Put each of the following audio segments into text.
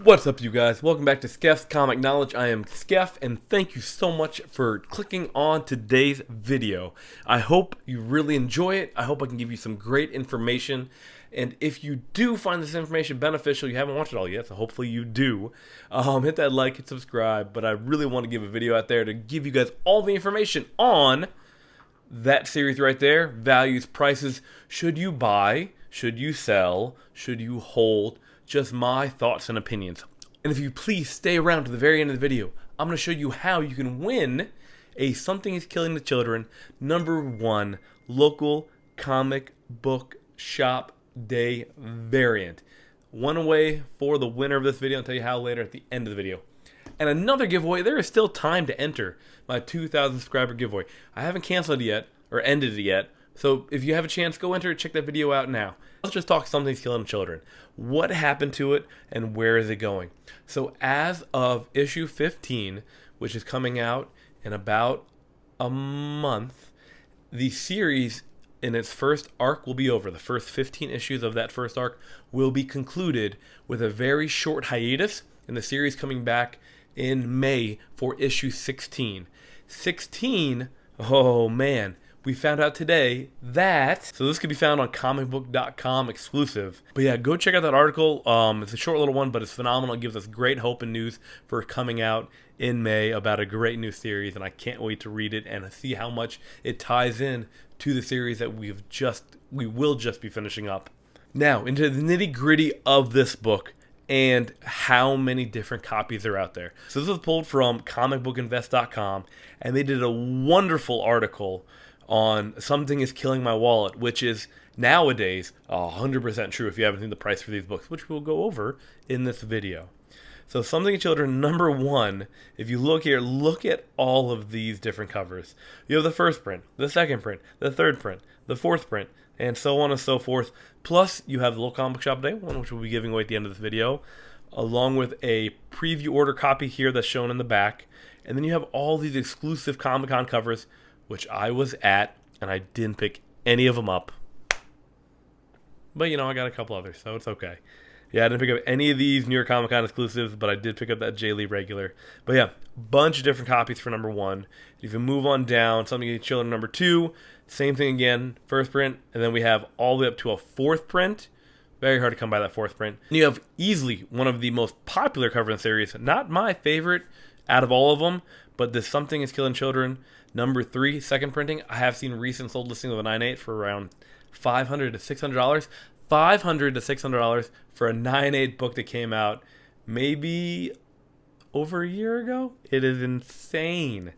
What's up, you guys? Welcome back to Skeff's Comic Knowledge. I am Skeff, and thank you so much for clicking on today's video. I hope you really enjoy it. I hope I can give you some great information. And if you do find this information beneficial, you haven't watched it all yet, so hopefully you do, hit that like and subscribe. But I really want to give a video out there to give you guys all the information on that series right there. Values, prices, should you buy, should you sell, should you hold, just my thoughts and opinions. And if you please stay around to the very end of the video, I'm going to show you how you can win a Something is Killing the Children #1 local comic book shop day variant. One away for the winner of this video. I'll tell you how later at the end of the video. And another giveaway, there is still time to enter my 2,000 subscriber giveaway. I haven't canceled it yet, or ended it yet. So if you have a chance, go enter it, check that video out now. Let's just talk Something's Killing Children. What happened to it and where is it going? So as of issue 15, which is coming out in about a month, the series in its first arc will be over. The first 15 issues of that first arc will be concluded with a very short hiatus, and the series coming back in May for issue 16. 16, oh man. We found out today that, so this could be found on comicbook.com exclusive. But yeah, go check out that article. It's a short little one, but it's phenomenal. It gives us great hope and news for coming out in May about a great new series, and I can't wait to read it and see how much it ties in to the series that we will just be finishing up. Now, into the nitty-gritty of this book and how many different copies are out there. So this was pulled from comicbookinvest.com, and they did a wonderful article on Something is Killing My Wallet, which is nowadays 100% true if you haven't seen the price for these books, which we'll go over in this video. So Something is Children #1, if you look here, look at all of these different covers. You have the first print, the second print, the third print, the fourth print, and so on and so forth. Plus, you have the little comic shop day one, which we'll be giving away at the end of this video, along with a preview order copy here that's shown in the back. And then you have all these exclusive Comic-Con covers, which I was at, and I didn't pick any of them up. But, you know, I got a couple others, so it's okay. Yeah, I didn't pick up any of these New York Comic Con exclusives, but I did pick up that J. Lee regular. But yeah, bunch of different copies for #1. If you move on down, Something is Children #2, same thing again, first print, and then we have all the way up to a fourth print. Very hard to come by that fourth print. And you have easily one of the most popular covers in the series, not my favorite out of all of them, but this Something is Killing Children #3, second printing. I have seen recent sold listings of a 9/8 for around $500 to $600. $500 to $600 for a 9/8 book that came out maybe over a year ago. It is insane.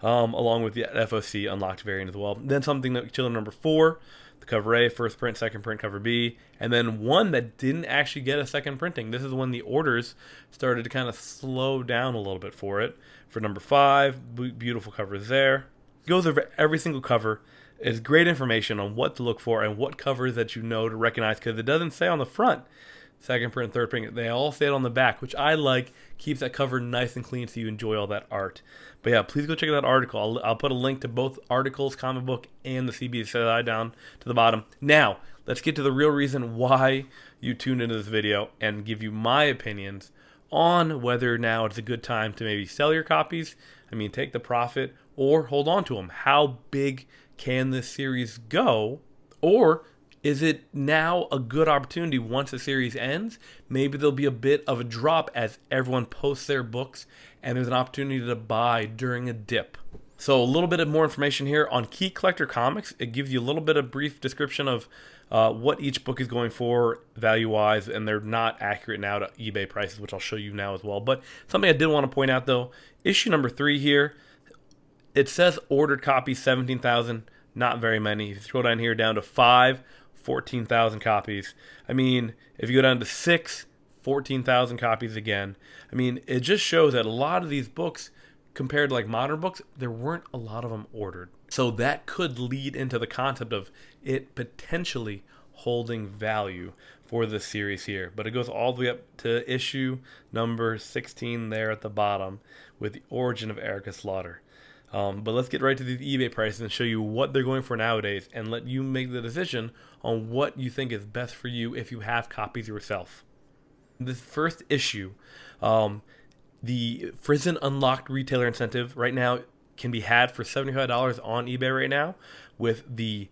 Along with the FOC unlocked variant as well. Then Something that Children #4, the cover A, first print, second print, cover B, and then one that didn't actually get a second printing. This is when the orders started to kind of slow down a little bit for it. For #5, beautiful covers there. Goes over every single cover. It's great information on what to look for and what covers that you know to recognize, because it doesn't say on the front. Second print, third print, they all say it on the back, which I like. Keeps that cover nice and clean so you enjoy all that art. But yeah, please go check out that article. I'll put a link to both articles, comic book, and the CBSI down to the bottom. Now, let's get to the real reason why you tuned into this video and give you my opinions on whether now it's a good time to maybe sell your copies, take the profit, or hold on to them. How big can this series go? Or is it now a good opportunity once the series ends? Maybe there'll be a bit of a drop as everyone posts their books and there's an opportunity to buy during a dip. So a little bit of more information here on Key Collector Comics. It gives you a little bit of brief description of what each book is going for value-wise, and they're not accurate now to eBay prices, which I'll show you now as well. But something I did want to point out, though, issue #3 here, it says ordered copies 17,000, not very many. If you scroll down here down to 5, 14,000 copies. If you go down to 6, 14,000 copies again. It just shows that a lot of these books, compared to like modern books, there weren't a lot of them ordered. So that could lead into the concept of it potentially holding value for this series here. But it goes all the way up to issue #16 there at the bottom with the origin of Erica Slaughter. But let's get right to these eBay prices and show you what they're going for nowadays and let you make the decision on what you think is best for you if you have copies yourself. This first issue, the Frizen Unlocked Retailer Incentive right now can be had for $75 on eBay right now, with the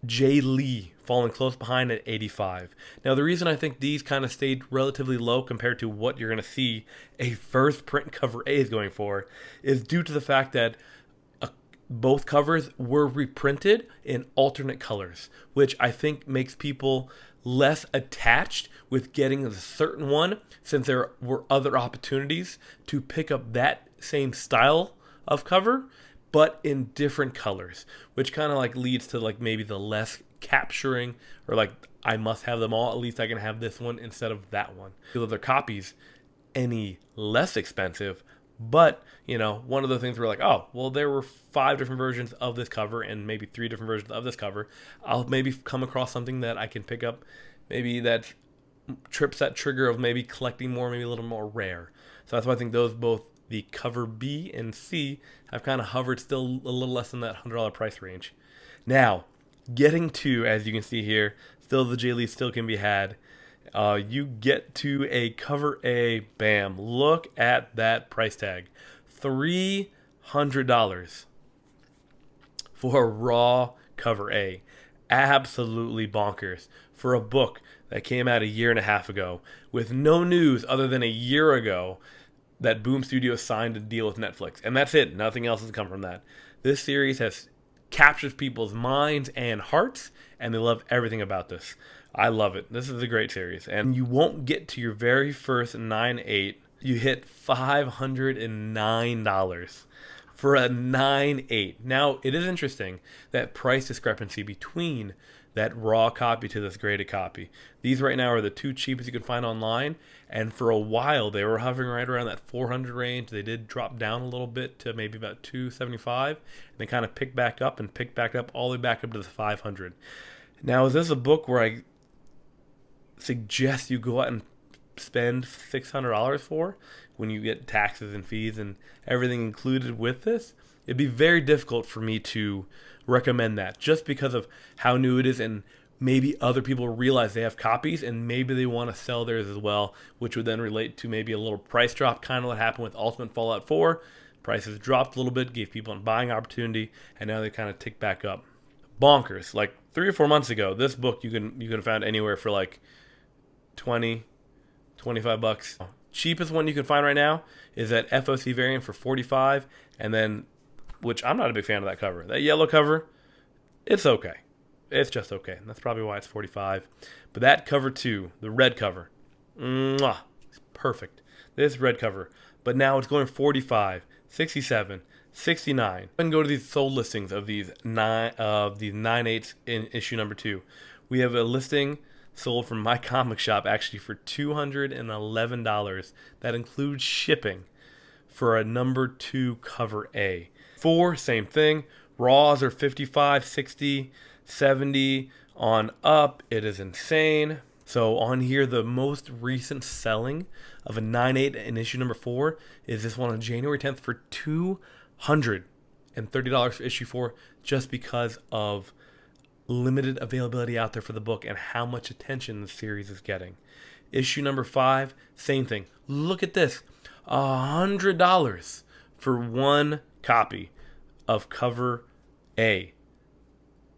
Jay Lee falling close behind at 85. Now, the reason I think these kind of stayed relatively low compared to what you're going to see a first print cover A is going for is due to the fact that both covers were reprinted in alternate colors, which I think makes people less attached with getting a certain one, since there were other opportunities to pick up that same style of cover but in different colors, which kind of like leads to like maybe the less capturing, or like I must have them all, at least I can have this one instead of that one. The other copies any less expensive, but you know, one of the things we're like, oh well, there were 5 different versions of this cover and maybe 3 different versions of this cover. I'll maybe come across something that I can pick up, maybe that trips that trigger of maybe collecting more, maybe a little more rare. So that's why I think those both, the cover B and C, have kind of hovered still a little less than that $100 price range. Now, getting to, as you can see here, still the Jay Lee still can be had. You get to a cover A, bam, look at that price tag. $300 for a raw cover A. Absolutely bonkers for a book that came out a year and a half ago with no news other than a year ago that Boom Studios signed a deal with Netflix. And that's it. Nothing else has come from that. This series has captured people's minds and hearts, and they love everything about this. I love it. This is a great series. And you won't get to your very first 9/8. You hit $509 for a 9/8. Now, it is interesting that price discrepancy between that raw copy to this graded copy. These right now are the 2 cheapest you can find online, and for a while they were hovering right around that 400 range. They did drop down a little bit to maybe about 275, and they kind of picked back up all the way back up to the 500. Now, is this a book where I suggest you go out and spend $600 for when you get taxes and fees and everything included with this? It'd be very difficult for me to recommend that, just because of how new it is, and maybe other people realize they have copies and maybe they want to sell theirs as well, which would then relate to maybe a little price drop, kind of what happened with Ultimate Fallout 4. Prices dropped a little bit, gave people a buying opportunity, and now they kind of tick back up. Bonkers. Like 3 or 4 months ago, this book you can find anywhere for like 20, 25 bucks. Cheapest one you can find right now is that FOC variant for 45, and then, which I'm not a big fan of that cover. That yellow cover, it's okay. It's just okay. That's probably why it's 45. But that cover 2, the red cover, it's perfect. This red cover. But now it's going 45, 67, 69. I can go to these sold listings of these 9/8 in issue number 2. We have a listing sold from my comic shop actually for $211. That includes shipping for a number 2 cover A. 4, same thing. Raws are 55, 60, 70 on up. It is insane. So on here, the most recent selling of a 9/8 in issue number 4 is this one on January 10th for $230 for issue 4, just because of limited availability out there for the book and how much attention the series is getting. Issue number 5, same thing. Look at this, $100 for 1 copy of cover A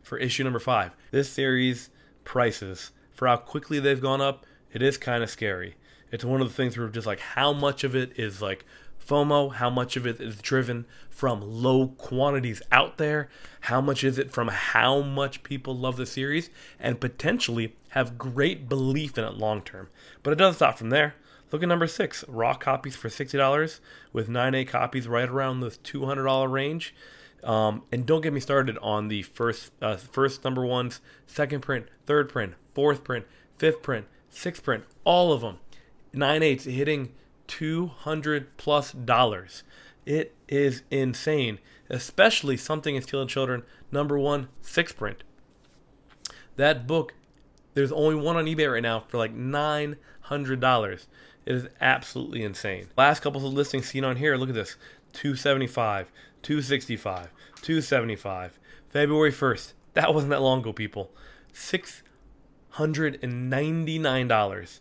for issue number 5. This series prices, for how quickly they've gone up, it is kind of scary. It's one of the things where just like how much of it is like FOMO, how much of it is driven from low quantities out there, how much is it from how much people love the series and potentially have great belief in it long term. But it doesn't stop from there. Look at number 6, raw copies for $60 with 9/8 copies right around the $200 range. And don't get me started on the first number 1s, second print, third print, fourth print, fifth print, sixth print, all of them. 9/8 hitting $200+. It is insane, especially Something in Steel and Children, number 1, 6th print. That book, there's only one on eBay right now for like $900. It is absolutely insane. Last couple of listings seen on here, look at this. $275, $265, $275. February 1st. That wasn't that long ago, people. $600 $199.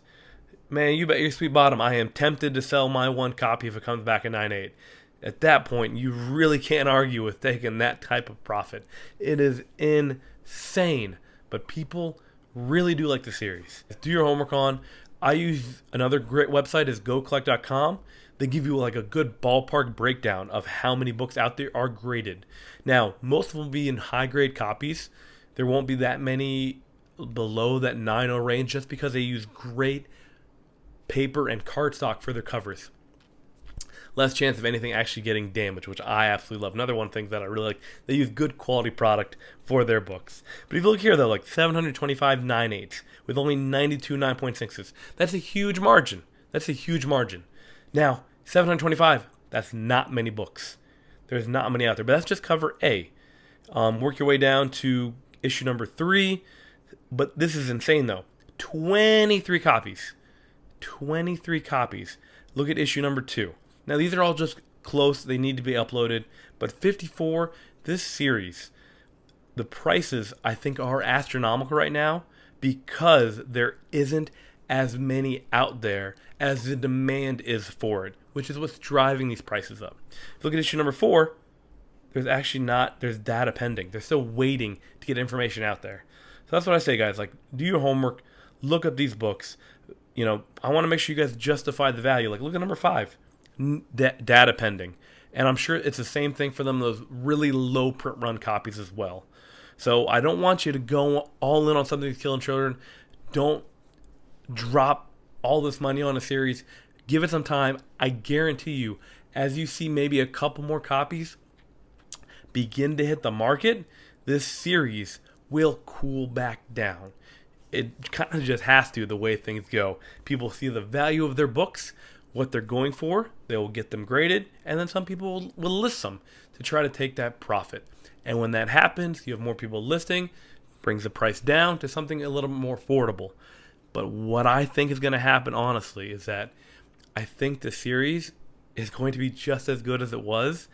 Man, you bet your sweet bottom I am tempted to sell my one copy if it comes back at 9.8. At that point, you really can't argue with taking that type of profit. It is insane, but people really do like the series. Do your homework on. I use another great website is gocollect.com. They give you like a good ballpark breakdown of how many books out there are graded. Now, most of them will be in high grade copies. There won't be that many below that 9.0 range just because they use great paper and cardstock for their covers. Less chance of anything actually getting damaged, which I absolutely love. Another one thing that I really like, they use good quality product for their books. But if you look here though, like 725 9.8s with only 92 9.6s, that's a huge margin. That's a huge margin. Now, 725, that's not many books. There's not many out there, but that's just cover A. Work your way down to issue number 3, but this is insane though. 23 copies. 23 copies. Look at issue number 2. Now these are all just close, they need to be uploaded, but 54, this series, the prices I think are astronomical right now because there isn't as many out there as the demand is for it, which is what's driving these prices up. If you look at issue number 4, there's data pending. They're still waiting to get information out there. So that's what I say, guys, like do your homework, look up these books. You know, I want to make sure you guys justify the value. Like look at number 5, data pending. And I'm sure it's the same thing for them, those really low print run copies as well. So I don't want you to go all in on something that's killing children. Don't drop all this money on a series. Give it some time. I guarantee you, as you see maybe a couple more copies begin to hit the market, this series will cool back down. It kind of just has to, the way things go. People see the value of their books, what they're going for, they will get them graded, and then some people will list them to try to take that profit. And when that happens, you have more people listing, brings the price down to something a little bit more affordable. But what I think is going to happen, honestly, is that I think the series is going to be just as good as it was,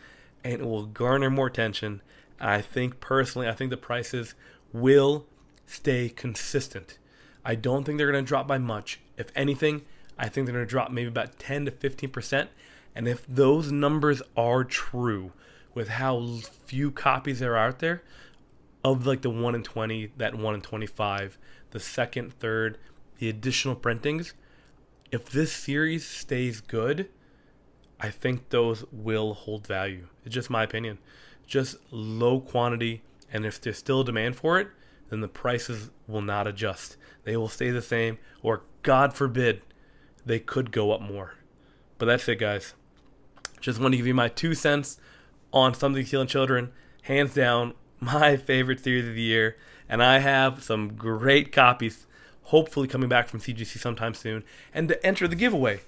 and it will garner more attention. I think personally, I think the prices will stay consistent. I don't think they're going to drop by much. If anything, I think they're going to drop maybe about 10 to 15%. And if those numbers are true with how few copies there are out there of like the 1 in 20, that 1 in 25, the second, third, the additional printings, if this series stays good, I think those will hold value. It's just my opinion. Just low quantity, and if there's still a demand for it, then the prices will not adjust. They will stay the same, or God forbid, they could go up more. But that's it, guys. Just want to give you my 2 cents on Something Killing Children. Hands down, my favorite series of the year. And I have some great copies, hopefully coming back from CGC sometime soon. And to enter the giveaway,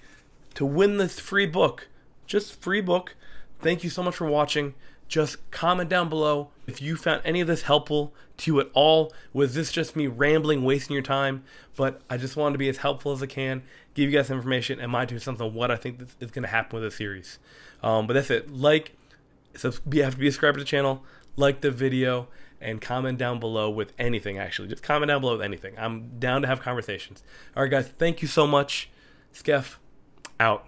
to win this free book, just free book, thank you so much for watching. Just comment down below if you found any of this helpful to you at all. Was this just me rambling, wasting your time? But I just wanted to be as helpful as I can, give you guys information and my 2 cents on what I think is going to happen with this series. But that's it. You have to be subscribed to the channel, like the video, and comment down below with anything, actually. Just comment down below with anything. I'm down to have conversations. All right, guys, thank you so much. Skeff, out.